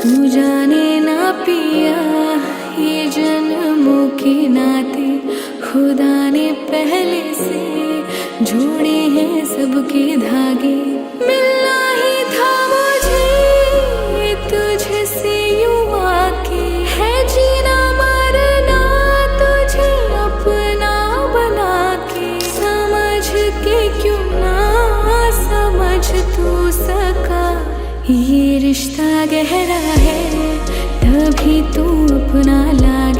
तू जाने ना पिया, ये जन्मों के नाते खुदा ने पहले से जोड़े हैं सबके धागे। मिलना ही था मुझे तुझसे यूं आके, है जीना मरना तुझे अपना बना के। समझ के क्यों ना समझ तू सका, ये रिश्ता गहरा है तभी तू अपना ला